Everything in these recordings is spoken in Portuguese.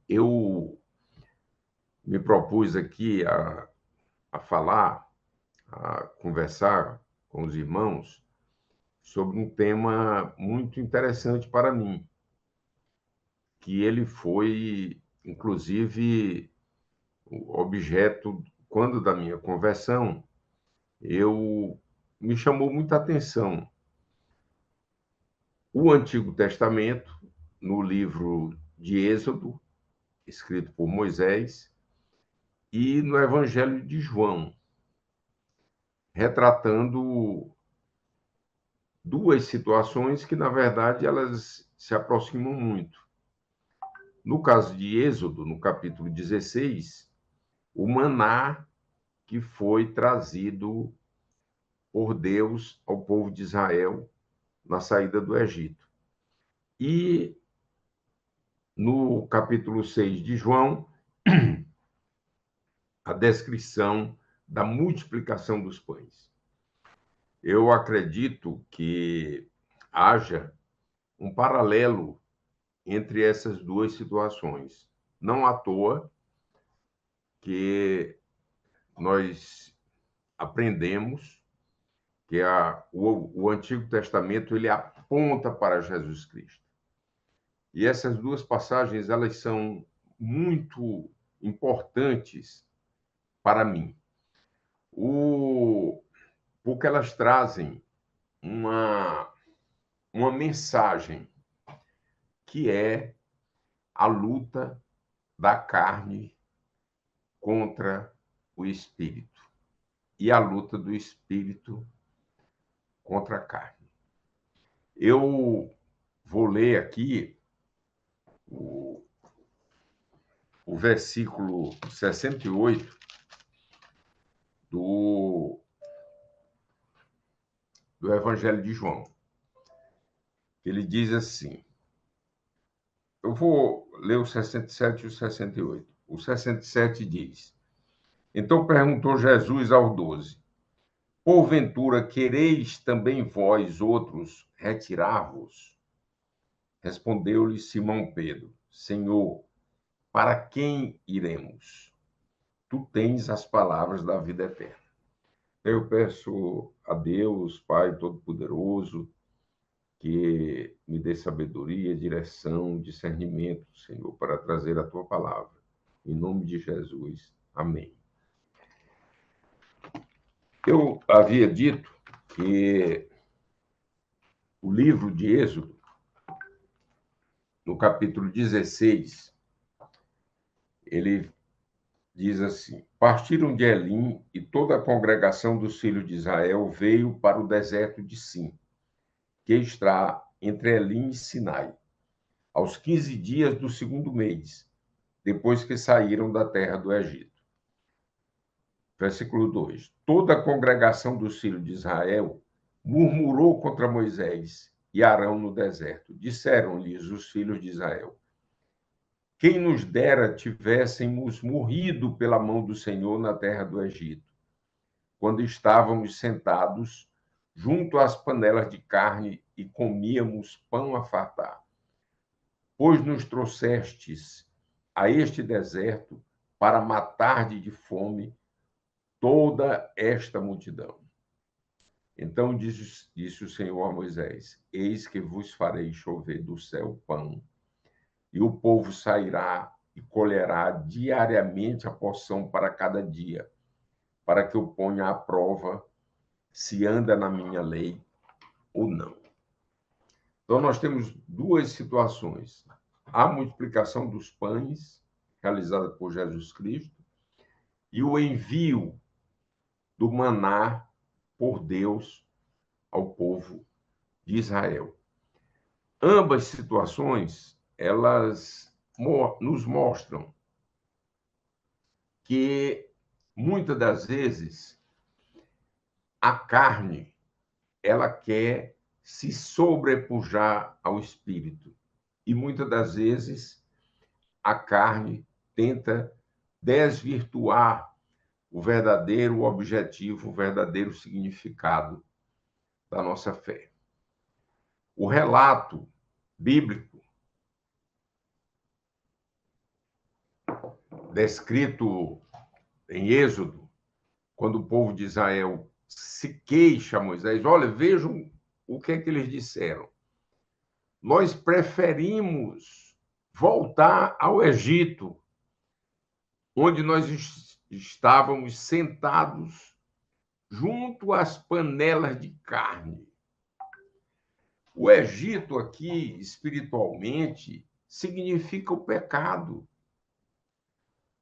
Eu me propus aqui a falar, a conversar com os irmãos sobre um tema muito interessante para mim, que ele foi, inclusive, o objeto, quando da minha conversão, eu me chamou muita atenção. O Antigo Testamento, no livro de Êxodo, escrito por Moisés, e no Evangelho de João, retratando duas situações que, na verdade, elas se aproximam muito. No caso de Êxodo, no capítulo 16, o maná que foi trazido por Deus ao povo de Israel na saída do Egito. E no capítulo 6 de João, a descrição da multiplicação dos pães. Eu acredito que haja um paralelo entre essas duas situações. Não à toa que nós aprendemos que o Antigo Testamento ele aponta para Jesus Cristo. E essas duas passagens elas são muito importantes para mim, porque elas trazem uma, uma mensagem que é a luta da carne contra o espírito e a luta do espírito contra a carne. Eu vou ler aqui o, o versículo 68 do, do Evangelho de João. Ele diz assim, eu vou ler o 67 e o 68. O 67 diz, então perguntou Jesus aos 12, porventura quereis também vós outros retirar-vos? Respondeu-lhe Simão Pedro, Senhor, para quem iremos? Tu tens as palavras da vida eterna. Eu peço a Deus, Pai Todo-Poderoso, que me dê sabedoria, direção, discernimento, Senhor, para trazer a tua palavra. Em nome de Jesus. Amém. Eu havia dito que o livro de Êxodo, no capítulo 16, ele diz assim: partiram de Elim e toda a congregação dos filhos de Israel veio para o deserto de Sim, que está entre Elim e Sinai, aos 15 dias do segundo mês, depois que saíram da terra do Egito. Versículo 2: toda a congregação dos filhos de Israel murmurou contra Moisés e Arão no deserto. Disseram-lhes os filhos de Israel: quem nos dera tivéssemos morrido pela mão do Senhor na terra do Egito, quando estávamos sentados junto às panelas de carne e comíamos pão a fartar. Pois nos trouxestes a este deserto para matar de fome toda esta multidão. Então disse o Senhor a Moisés: eis que vos farei chover do céu pão, e o povo sairá e colherá diariamente a porção para cada dia, para que eu ponha à prova se anda na minha lei ou não. Então, nós temos duas situações. A multiplicação dos pães, realizada por Jesus Cristo, e o envio do maná por Deus ao povo de Israel. Ambas situações, elas nos mostram que, muitas das vezes, a carne, ela quer se sobrepujar ao espírito. E, muitas das vezes, a carne tenta desvirtuar o verdadeiro objetivo, o verdadeiro significado da nossa fé. O relato bíblico descrito em Êxodo, quando o povo de Israel se queixa a Moisés, olha, vejam o que é que eles disseram. Nós preferimos voltar ao Egito, onde nós estávamos sentados junto às panelas de carne. O Egito aqui, espiritualmente, significa o pecado.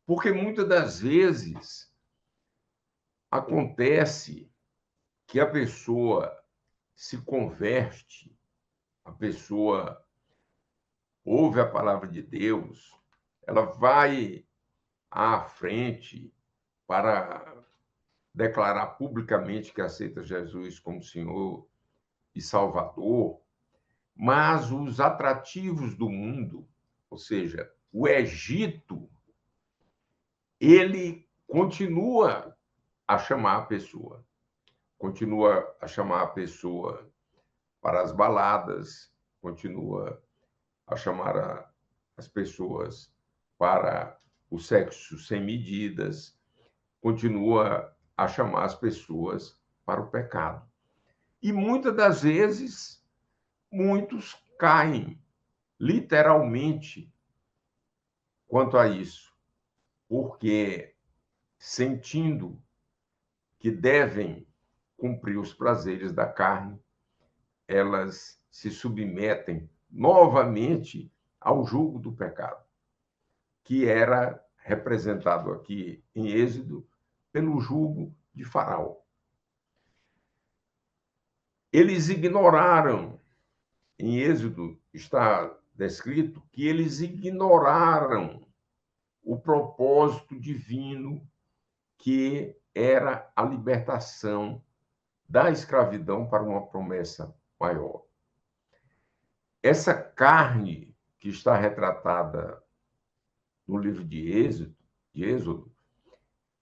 Porque muitas das vezes acontece que a pessoa se converte, a pessoa ouve a palavra de Deus, ela vai à frente para declarar publicamente que aceita Jesus como Senhor e Salvador, mas os atrativos do mundo, ou seja, o Egito, ele continua a chamar a pessoa, continua a chamar a pessoa para as baladas, continua a chamar as pessoas para o sexo sem medidas, continua a chamar as pessoas para o pecado. E muitas das vezes, muitos caem literalmente quanto a isso, porque sentindo que devem cumprir os prazeres da carne, elas se submetem novamente ao jugo do pecado, que era representado aqui em Êxodo pelo jugo de Faraó. Eles ignoraram, em Êxodo está descrito que eles ignoraram o propósito divino, que era a libertação da escravidão para uma promessa maior. Essa carne que está retratada no livro de Êxodo,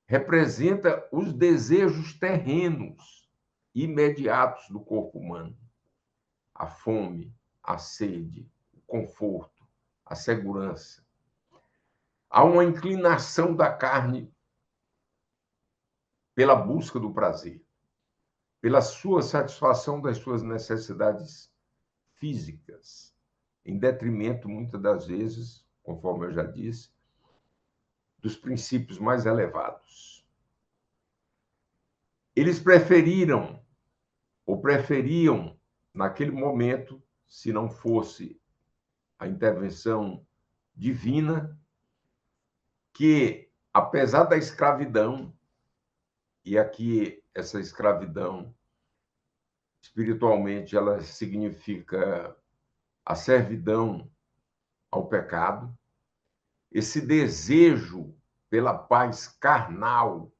representa os desejos terrenos imediatos do corpo humano. A fome, a sede, o conforto, a segurança. Há uma inclinação da carne pela busca do prazer, pela sua satisfação das suas necessidades físicas, em detrimento, muitas das vezes, conforme eu já disse, dos princípios mais elevados. Eles preferiam, naquele momento, se não fosse a intervenção divina, que, apesar da escravidão, e aqui essa escravidão, espiritualmente, ela significa a servidão ao pecado, esse desejo pela paz carnal,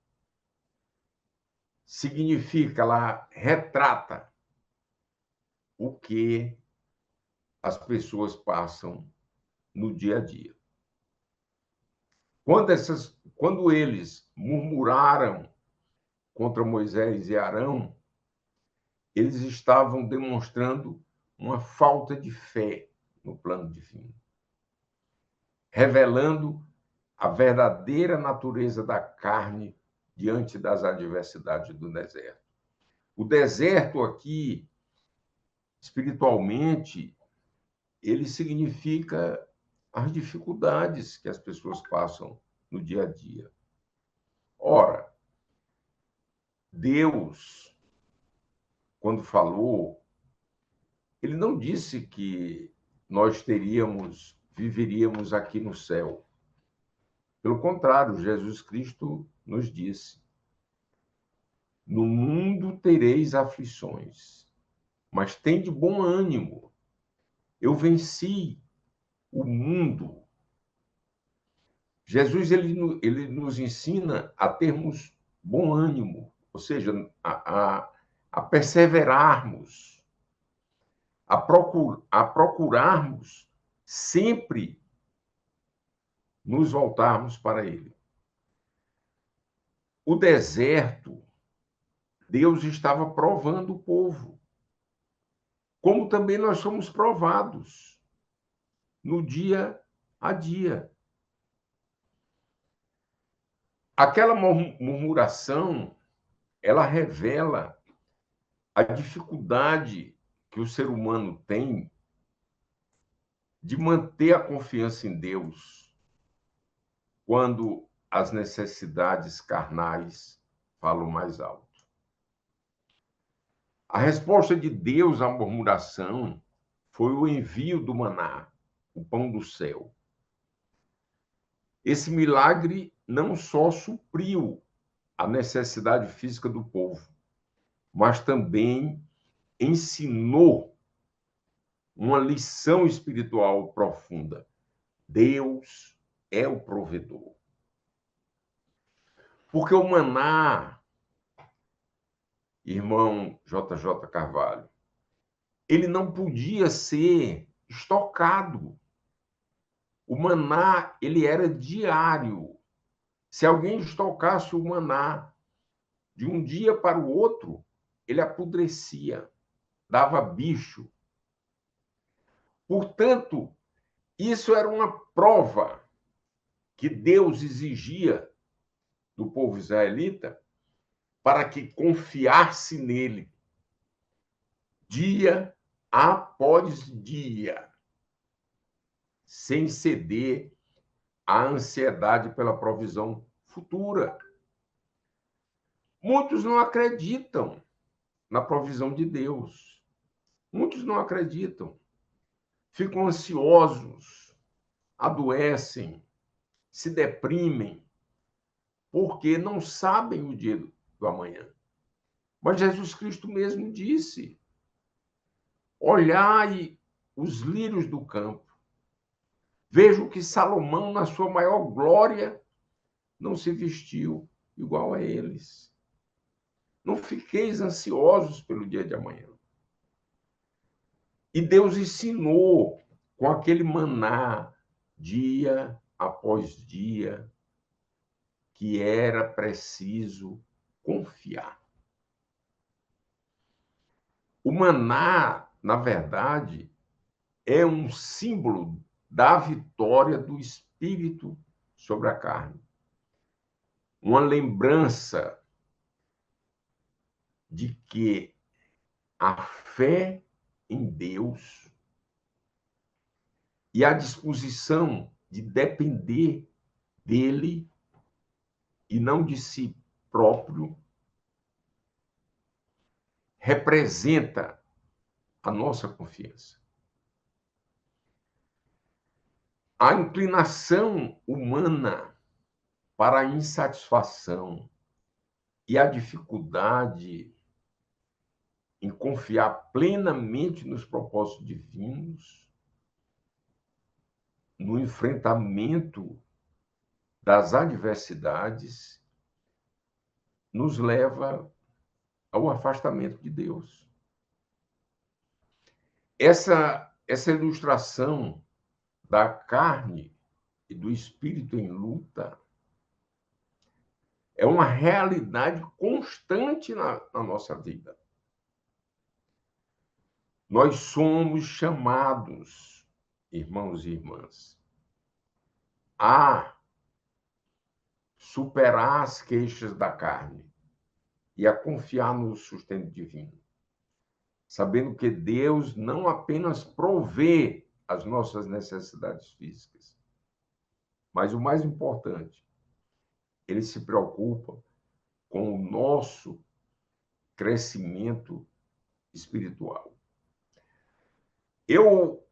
significa, ela retrata o que as pessoas passam no dia a dia. Quando eles murmuraram contra Moisés e Arão, eles estavam demonstrando uma falta de fé no plano divino, revelando a verdadeira natureza da carne diante das adversidades do deserto. O deserto aqui, espiritualmente, ele significa as dificuldades que as pessoas passam no dia a dia. Ora, Deus, quando falou, ele não disse que nós viveríamos aqui no céu. Pelo contrário, Jesus Cristo nos disse: no mundo tereis aflições, mas tende bom ânimo. Eu venci o mundo. Jesus ele nos ensina a termos bom ânimo, ou seja, a perseverarmos, a procurarmos sempre nos voltarmos para Ele. O deserto, Deus estava provando o povo, como também nós somos provados no dia a dia. Aquela murmuração, ela revela a dificuldade que o ser humano tem de manter a confiança em Deus quando as necessidades carnais falam mais alto. A resposta de Deus à murmuração foi o envio do maná, o pão do céu. Esse milagre não só supriu a necessidade física do povo, mas também ensinou uma lição espiritual profunda. Deus é o provedor. Porque o maná, irmão JJ Carvalho, ele não podia ser estocado. O maná, ele era diário. Se alguém estocasse o maná de um dia para o outro, ele apodrecia, dava bicho. Portanto, isso era uma prova que Deus exigia do povo israelita para que confiasse nele dia após dia, sem ceder à ansiedade pela provisão futura. Muitos não acreditam na provisão de Deus. Muitos não acreditam. Ficam ansiosos, adoecem, se deprimem, porque não sabem o dia do amanhã. Mas Jesus Cristo mesmo disse: olhai os lírios do campo. Vejo que Salomão, na sua maior glória, não se vestiu igual a eles. Não fiqueis ansiosos pelo dia de amanhã. E Deus ensinou com aquele maná, dia após dia, que era preciso confiar. O maná, na verdade, é um símbolo da vitória do Espírito sobre a carne. Uma lembrança de que a fé em Deus e a disposição de depender dele e não de si próprio representa a nossa confiança. A inclinação humana para a insatisfação e a dificuldade em confiar plenamente nos propósitos divinos, no enfrentamento das adversidades, nos leva ao afastamento de Deus. Essa ilustração da carne e do espírito em luta é uma realidade constante na nossa vida. Nós somos chamados, irmãos e irmãs, a superar as queixas da carne e a confiar no sustento divino, sabendo que Deus não apenas provê as nossas necessidades físicas, mas o mais importante, ele se preocupa com o nosso crescimento espiritual. Eu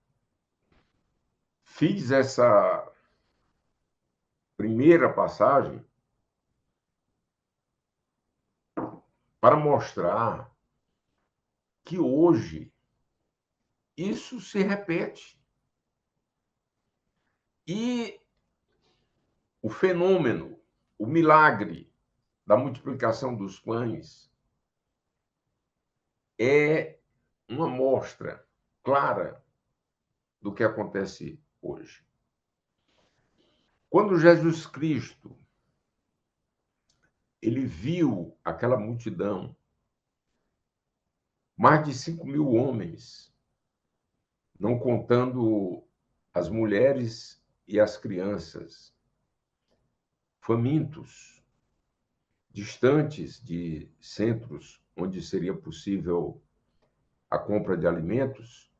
fiz essa primeira passagem para mostrar que hoje isso se repete. E o fenômeno, o milagre da multiplicação dos pães é uma mostra clara do que acontece hoje. Quando Jesus Cristo ele viu aquela multidão, mais de 5.000 homens, não contando as mulheres e as crianças, famintos, distantes de centros onde seria possível a compra de alimentos,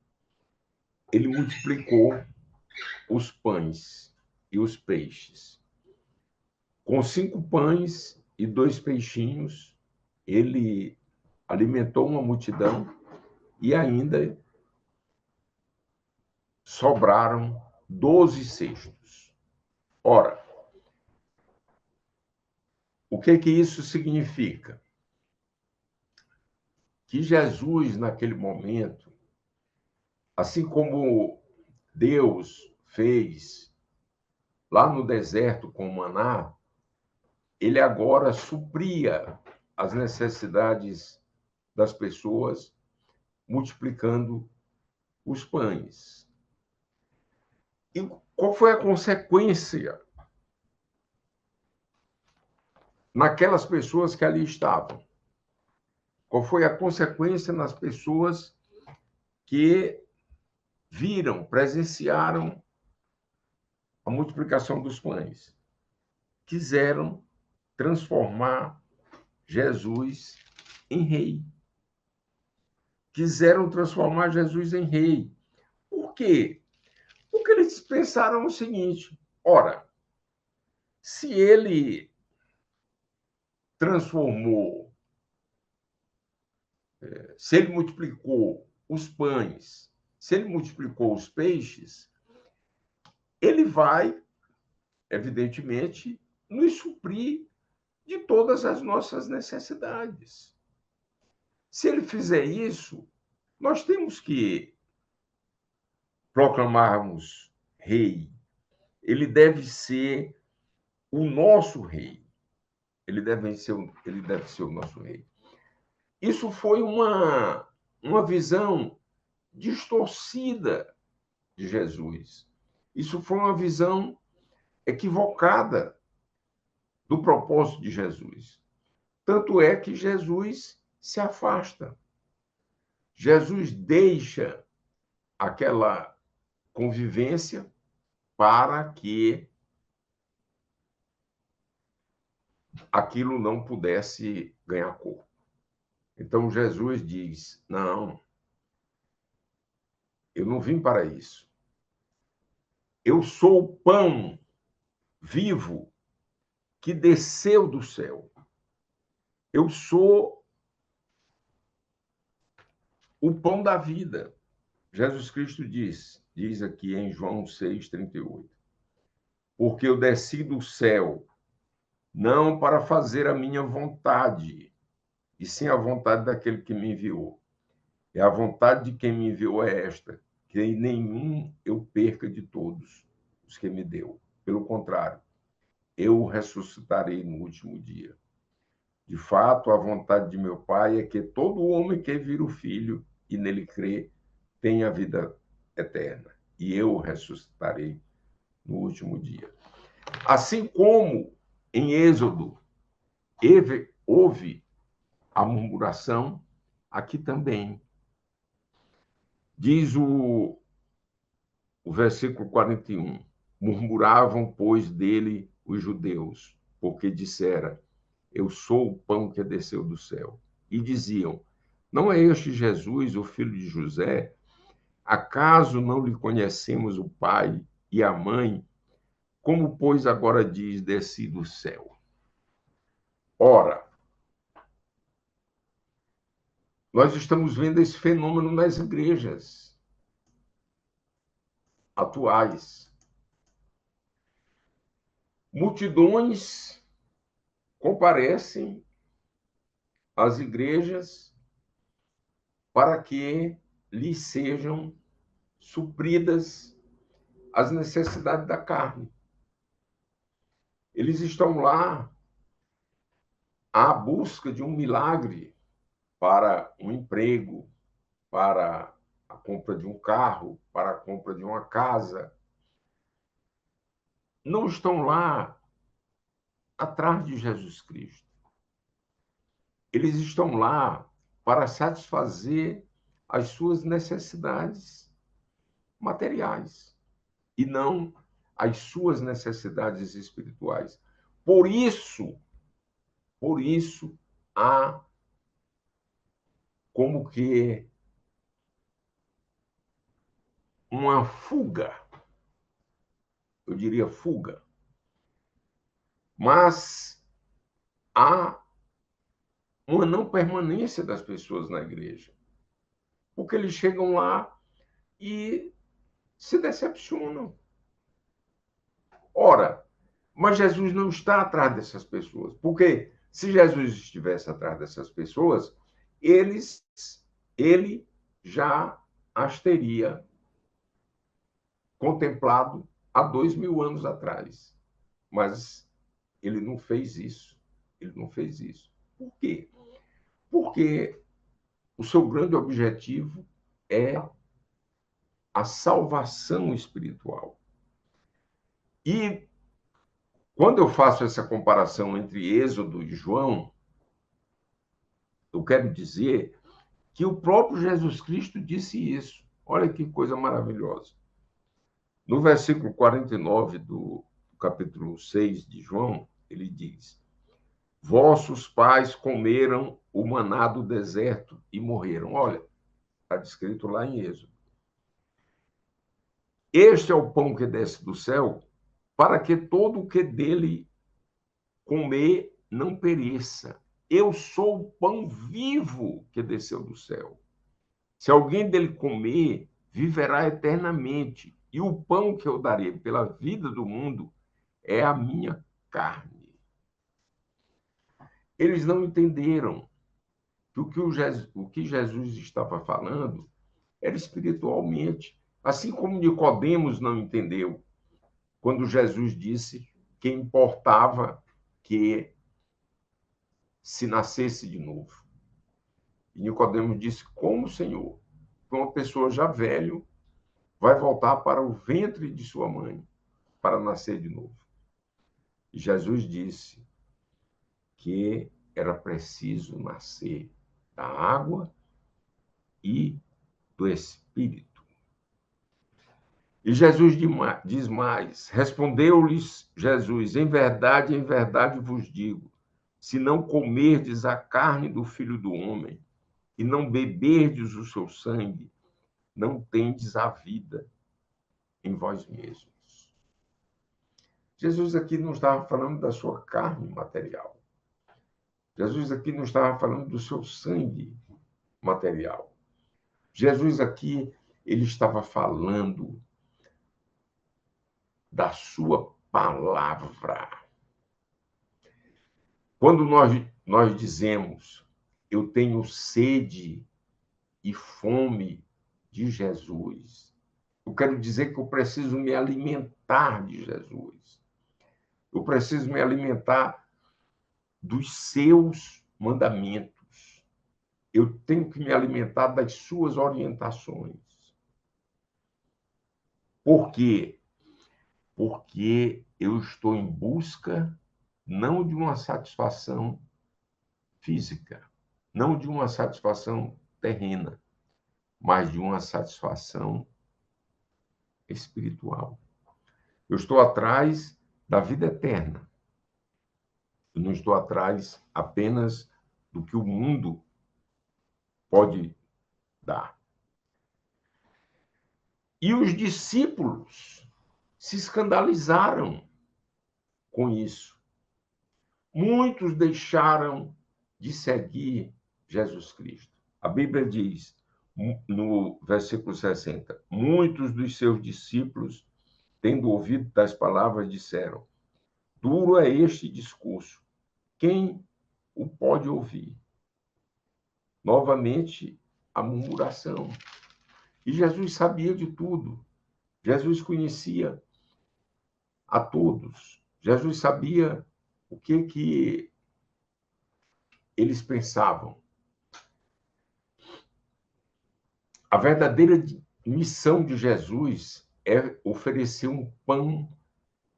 ele multiplicou os pães e os peixes. Com 5 pães e 2 peixinhos, ele alimentou uma multidão e ainda sobraram 12 cestos. Ora, o que isso significa? Que Jesus, naquele momento, assim como Deus fez lá no deserto com o maná, ele agora supria as necessidades das pessoas, multiplicando os pães. E qual foi a consequência naquelas pessoas que ali estavam? Qual foi a consequência nas pessoas que viram, presenciaram a multiplicação dos pães? Quiseram transformar Jesus em rei. Quiseram transformar Jesus em rei. Por quê? Porque eles pensaram o seguinte: ora, se ele transformou, se ele multiplicou os pães, se ele multiplicou os peixes, ele vai, evidentemente, nos suprir de todas as nossas necessidades. Se ele fizer isso, nós temos que proclamarmos rei. Ele deve ser o nosso rei. Ele deve ser o nosso rei. Isso foi uma visão distorcida de Jesus. Isso foi uma visão equivocada do propósito de Jesus. Tanto é que Jesus se afasta. Jesus deixa aquela convivência para que aquilo não pudesse ganhar corpo. Então Jesus diz: não, eu não vim para isso. Eu sou o pão vivo que desceu do céu. Eu sou o pão da vida. Jesus Cristo diz aqui em João 6,38. Porque eu desci do céu, não para fazer a minha vontade, e sim a vontade daquele que me enviou. E a vontade de quem me enviou é esta, que nenhum eu perca de todos os que me deu. Pelo contrário, eu o ressuscitarei no último dia. De fato, a vontade de meu Pai é que todo homem que vira o Filho e nele crê tenha vida eterna. E eu o ressuscitarei no último dia. Assim como em Êxodo houve a murmuração, aqui também. Diz o versículo 41. Murmuravam, pois, dele os judeus, porque dissera: eu sou o pão que desceu do céu. E diziam: não é este Jesus, o filho de José? Acaso não lhe conhecemos o pai e a mãe? Como, pois, agora diz: desci do céu? Ora, nós estamos vendo esse fenômeno nas igrejas atuais. Multidões comparecem às igrejas para que lhes sejam supridas as necessidades da carne. Eles estão lá à busca de um milagre para um emprego, para a compra de um carro, para a compra de uma casa. Não estão lá atrás de Jesus Cristo. Eles estão lá para satisfazer as suas necessidades materiais e não as suas necessidades espirituais. Por isso Por isso, há como que uma fuga, eu diria fuga, mas há uma não permanência das pessoas na igreja, porque eles chegam lá e se decepcionam. Ora, mas Jesus não está atrás dessas pessoas, porque se Jesus estivesse atrás dessas pessoas, eles, ele já as teria contemplado há 2000 anos atrás. Mas ele não fez isso. Ele não fez isso. Por quê? Porque o seu grande objetivo é a salvação espiritual. E quando eu faço essa comparação entre Êxodo e João, eu quero dizer que o próprio Jesus Cristo disse isso. Olha que coisa maravilhosa. No versículo 49 do capítulo 6 de João, ele diz: Vossos pais comeram o maná do deserto e morreram. Olha, está descrito lá em Êxodo. Este é o pão que desce do céu, para que todo o que dele comer não pereça. Eu sou o pão vivo que desceu do céu. Se alguém dele comer, viverá eternamente. E o pão que eu darei pela vida do mundo é a minha carne. Eles não entenderam que o que Jesus estava falando era espiritualmente. Assim como Nicodemos não entendeu quando Jesus disse que importava que se nascesse de novo. E Nicodemos disse: Como, Senhor? Uma pessoa já velho vai voltar para o ventre de sua mãe para nascer de novo. E Jesus disse que era preciso nascer da água e do Espírito. E Jesus diz mais: respondeu-lhes Jesus: em verdade vos digo, se não comerdes a carne do Filho do Homem e não beberdes o seu sangue, não tendes a vida em vós mesmos. Jesus aqui não estava falando da sua carne material. Jesus aqui não estava falando do seu sangue material. Jesus aqui, ele estava falando da sua palavra. Quando nós dizemos, eu tenho sede e fome de Jesus, eu quero dizer que eu preciso me alimentar de Jesus. Eu preciso me alimentar dos seus mandamentos. Eu tenho que me alimentar das suas orientações. Por quê? Porque eu estou em busca não de uma satisfação física, não de uma satisfação terrena, mas de uma satisfação espiritual. Eu estou atrás da vida eterna. Eu não estou atrás apenas do que o mundo pode dar. E os discípulos se escandalizaram com isso. Muitos deixaram de seguir Jesus Cristo. A Bíblia diz, no versículo 60, muitos dos seus discípulos, tendo ouvido tais palavras, disseram: duro é este discurso, quem o pode ouvir? Novamente, a murmuração. E Jesus sabia de tudo. Jesus conhecia a todos. Jesus sabia o que eles pensavam. A verdadeira missão de Jesus é oferecer um pão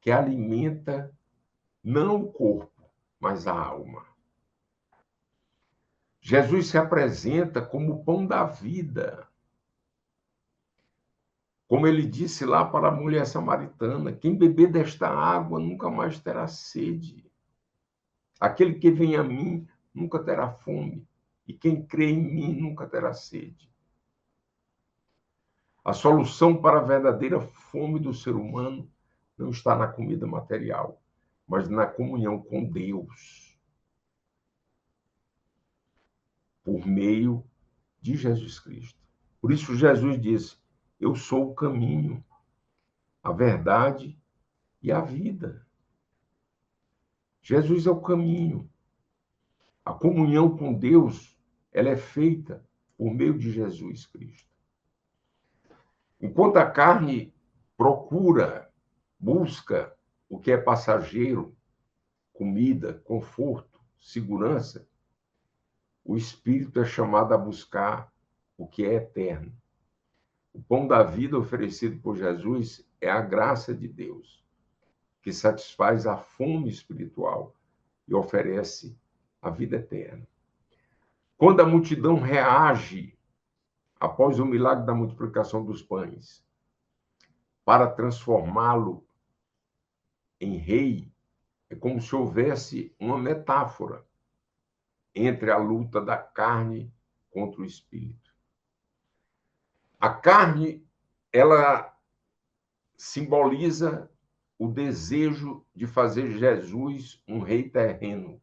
que alimenta não o corpo, mas a alma. Jesus se apresenta como o pão da vida. Como ele disse lá para a mulher samaritana: quem beber desta água nunca mais terá sede. Aquele que vem a mim nunca terá fome, e quem crê em mim nunca terá sede. A solução para a verdadeira fome do ser humano não está na comida material, mas na comunhão com Deus, por meio de Jesus Cristo. Por isso, Jesus disse: eu sou o caminho, a verdade e a vida. Jesus é o caminho. A comunhão com Deus, ela é feita por meio de Jesus Cristo. Enquanto a carne procura, busca o que é passageiro, comida, conforto, segurança, o espírito é chamado a buscar o que é eterno. O pão da vida oferecido por Jesus é a graça de Deus, que satisfaz a fome espiritual e oferece a vida eterna. Quando a multidão reage após o milagre da multiplicação dos pães, para transformá-lo em rei, é como se houvesse uma metáfora entre a luta da carne contra o espírito. A carne, ela simboliza o desejo de fazer Jesus um rei terreno.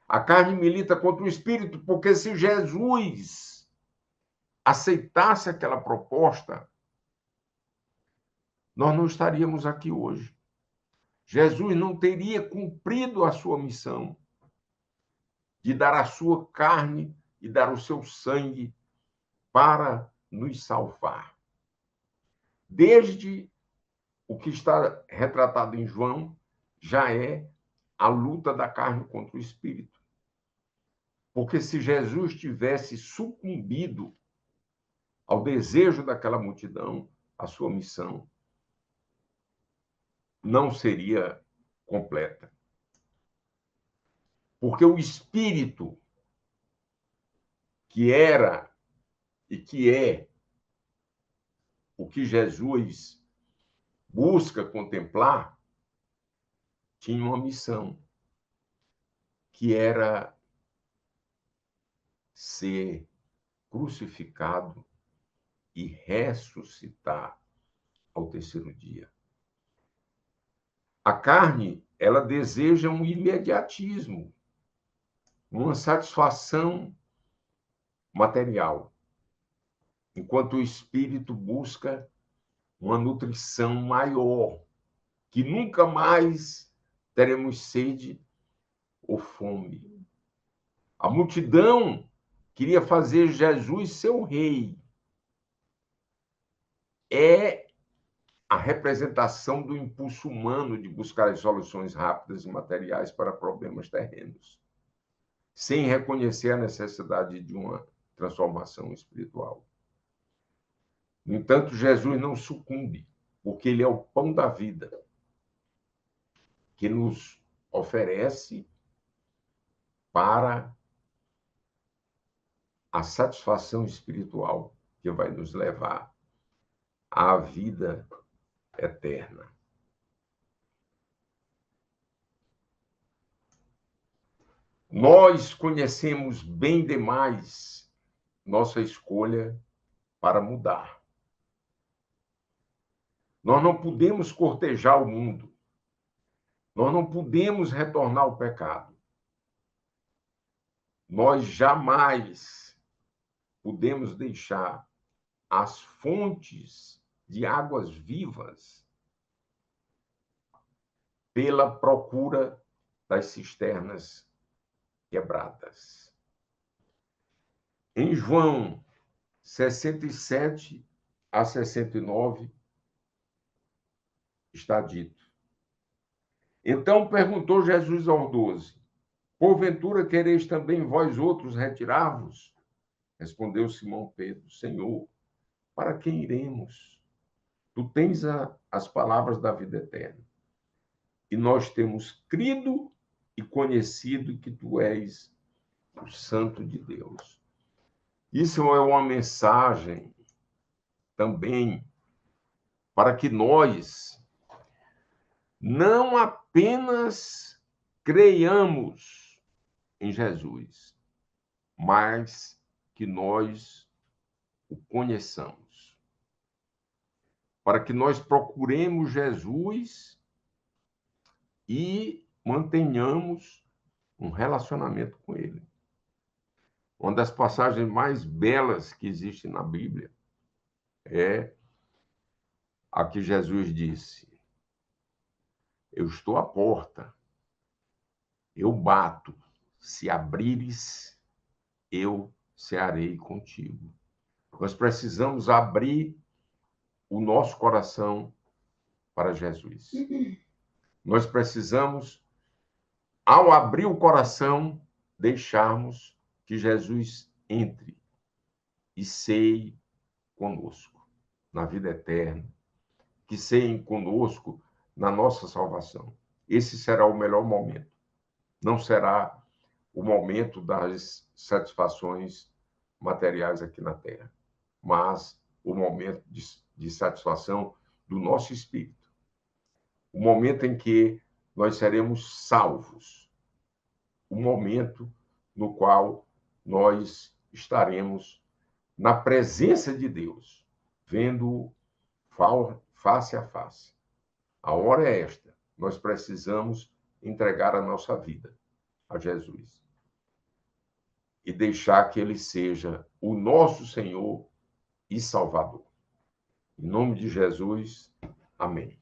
A carne milita contra o espírito, porque se Jesus aceitasse aquela proposta, nós não estaríamos aqui hoje. Jesus não teria cumprido a sua missão de dar a sua carne e dar o seu sangue para nos salvar. Desde o que está retratado em João, já é a luta da carne contra o espírito. Porque se Jesus tivesse sucumbido ao desejo daquela multidão, a sua missão não seria completa. Porque o espírito que era e que é o que Jesus busca contemplar, tinha uma missão, que era ser crucificado e ressuscitar ao terceiro dia. A carne, ela deseja um imediatismo, uma satisfação material, enquanto o espírito busca uma nutrição maior, que nunca mais teremos sede ou fome. A multidão queria fazer Jesus seu rei. É a representação do impulso humano de buscar as soluções rápidas e materiais para problemas terrenos, sem reconhecer a necessidade de uma transformação espiritual. No entanto, Jesus não sucumbe, porque ele é o pão da vida, que nos oferece para a satisfação espiritual, que vai nos levar à vida eterna. Nós conhecemos bem demais nossa escolha para mudar. Nós não podemos cortejar o mundo. Nós não podemos retornar ao pecado. Nós jamais podemos deixar as fontes de águas vivas pela procura das cisternas quebradas. Em João 67 a 69, está dito: então perguntou Jesus aos 12: porventura quereis também vós outros retirar-vos? Respondeu Simão Pedro: Senhor, para quem iremos? Tu tens as palavras da vida eterna. E nós temos crido e conhecido que tu és o Santo de Deus. Isso é uma mensagem também para que nós não apenas creiamos em Jesus, mas que nós o conheçamos. Para que nós procuremos Jesus e mantenhamos um relacionamento com Ele. Uma das passagens mais belas que existe na Bíblia é a que Jesus disse: eu estou à porta, eu bato, se abrires, eu cearei contigo. Nós precisamos abrir o nosso coração para Jesus. Nós precisamos, ao abrir o coração, deixarmos que Jesus entre e ceie conosco na vida eterna, que ceie conosco na nossa salvação. Esse será o melhor momento. Não será o momento das satisfações materiais aqui na Terra, mas o momento de satisfação do nosso espírito. O momento em que nós seremos salvos. O momento no qual nós estaremos na presença de Deus, vendo-o face a face. A hora é esta. Nós precisamos entregar a nossa vida a Jesus e deixar que Ele seja o nosso Senhor e Salvador. Em nome de Jesus, amém.